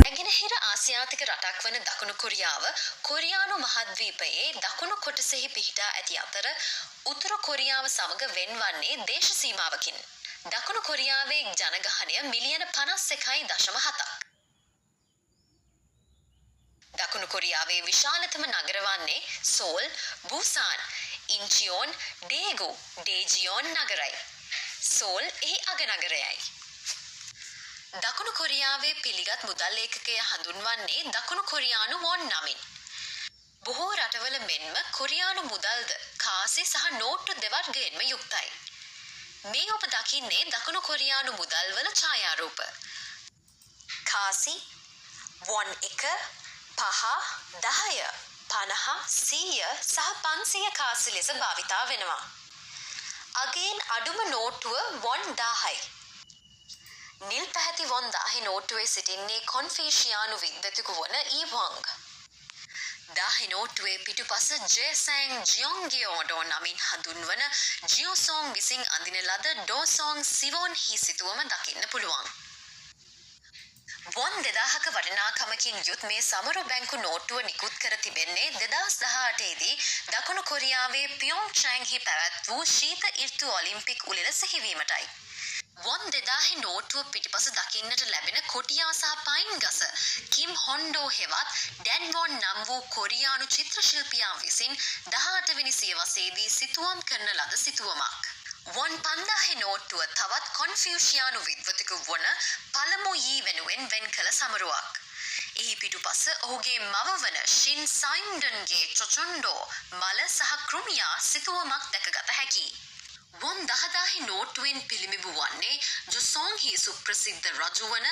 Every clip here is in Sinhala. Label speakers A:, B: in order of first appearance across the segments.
A: නැගෙනහිර ආසියාතික රටක් වන දකුණු කොරියාව කොරියානු මහද්වීපයේ දකුණු කොටසෙහි පිහිටා ඇති අතර උතුරු කොරියාව සමග වෙන්වන්නේ දේශ සීමාවකින්. දකුණු කොරියාවේ ජනගහනය මිලියන 51.7ක්. දකුණු කොරියාවේ විශාලතම නගර වන්නේ සෝල්, බුසාන්, ඉන්චියෝන්, ඩේගු, ඩේජියෝන් නගරයි. සෝල් එහි අගනගරයයි. දකුණු කොරියාවේ පිළිගත් මුදල් ඒකකය හඳුන්වන්නේ දකුණු කොරියානු වොන් නමින්. බොහෝ රටවල මෙන්ම කොරියානු මුදල්ද කාසි සහ නෝට්ටු දෙවර්ගයෙන්ම යුක්තයි. මේ ඔබ දකින්නේ දකුණු කොරියානු මුදල්වල ඡායාරූප. කාසි, වොන් 1, 5, 10, 50, 100 සහ 500 කාසි ලෙස භාවිතා වෙනවා. අගයෙන් අඩුම නෝට්ටුව වොන් 10යි. නිල් පැහැති වොන් 10 නෝට්ටුවේ සිටින්නේ කොන්ෆිෂියානු විද්වතෙකු වන ඊවොංග්. 10 නෝට්ටුවේ පිටුපස ජේසැං ජියොන්ගියෝඩෝ නමින් හඳුන්වන ජියෝසෝං විසින් අඳින ලද ඩෝසෝං සිවොන් හි සිතුවම දකින්න පුළුවන්. වොන් 2000ක වටිනාකමකින් යුත් මේ සමරු බැංකු නෝට්ටුව නිකුත් කර තිබෙන්නේ 2018 දී දකුණු කොරියාවේ පියොන්ග්චෑන්ග්හි පැවැත් වූ ශීත ඍතු ඔලිම්පික් උළෙල සිහිවීමටයි. වොන් 2000 නෝට්ටුව පිටිපස දකින්නට ලැබෙන කොටියා සහ පයින් ගස කිම් හොන්ඩෝ හෙවත් ඩැන් වොන් නම් වූ කොරියානු චිත්‍ර ශිල්පියා විසින් 18 වෙනි සියවසේදී සිතුවම් කරන ලද සිතුවමක්. වොන් 5000 නෝට්ටුව තවත් කොන්ෆියුෂියානු විද්වතෙකු වන පළමු යී වෙනුවෙන් වෙන් කළ සමරුවක්. එහි පිටුපස ඔහුගේ මව වන ෂින් සයින්ඩන්ගේ චොචොන්ඩෝ මල සහ කෘමියා සිතුවමක් දැකගත හැකියි. වොන් 10000 නෝට්ටුවෙන් පිළිඹු වන්නේ ජොසෝන්හි සුප්‍රසිද්ධ රජු වන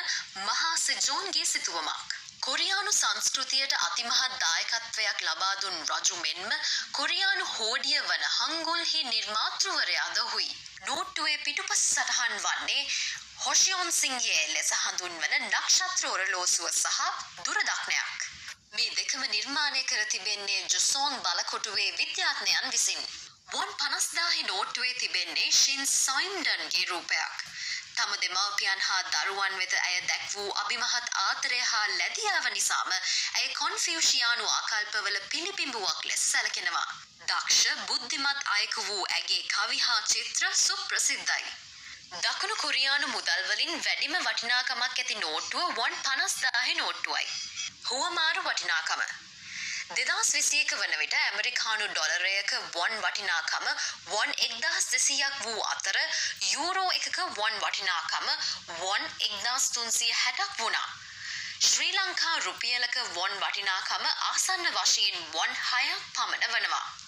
A: මහා සෙජෝන්ගේ සිතුවමක්. කොරියානු සංස්කෘතියට අතිමහත් දායකත්වයක් ලබා දුන් රජු මෙන්ම කොරියානු හෝඩිය වන හංගුල්හි නිර්මාතෘවරයාද ඔහුයි. නෝට්ටුවේ පිටුපස සටහන් වන්නේ හොෂියොන් සිංයේ ලෙස හඳුන්වන නක්ෂත්‍ර ඔරලෝසුව සහ දුරදක්නයක්. මේ දෙකම නිර්මාණය කර තිබෙන්නේ ජොසෝන් බලකොටුවේ විද්‍යාඥයන් විසින්. වොන් 50000 නෝට්ටුවේ තිබෙන්නේ ෂින් සයින්ඩන්ගේ රූපයක්. තම දෙමව්පියන් හා දරුවන් වෙත ඇය දැක් වූ අභිමහත් ආදරය හා ලැබියාව නිසාම ඇය කොන්ෆියුෂියානු ආකල්පවල පිළිබිඹුවක් ලෙස සැලකෙනවා. දක්ෂ බුද්ධිමත් අයෙකු වූ ඇගේ කවි හා චිත්‍ර සුප්‍රසිද්ධයි. දකුණු කොරියානු මුදල් වලින් වැඩිම වටිනාකමක් ඇති නෝට්ටුව වොන් 50000 නෝට්ටුවයි. හුවමාරු වටිනාකම 2021 වන විට ඇමරිකානු ඩොලරයක වොන් වටිනාකම වොන් 1200ක් වූ අතර යූරෝ එකක වොන් වටිනාකම වොන් 1360ක් වුණා. ශ්‍රී ලංකා රුපියලක වොන් වටිනාකම ආසන්න වශයෙන් වොන් 6ක් පමණ වනවා.